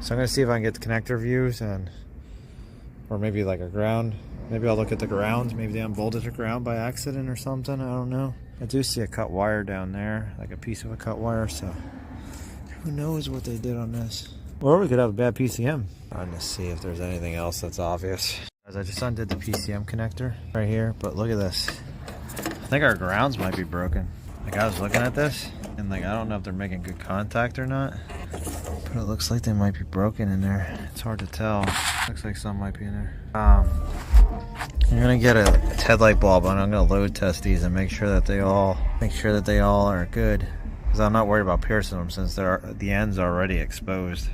So I'm gonna see if I can get the connector views or maybe like a ground. Maybe I'll look at the ground. Maybe they unbolted the ground by accident or something. I don't know. I do see a cut wire down there, like a piece of a cut wire. So who knows what they did on this? Or we could have a bad PCM. Trying to see if there's anything else that's obvious. As I just undid the PCM connector right here, but look at this. I think our grounds might be broken. Like I was looking at this, and like I don't know if they're making good contact or not, but it looks like they might be broken in there. It's hard to tell. Looks like some might be in there. I'm gonna get a headlight bulb and I'm gonna load test these and make sure that they all are good. Because I'm not worried about piercing them since the ends are already exposed.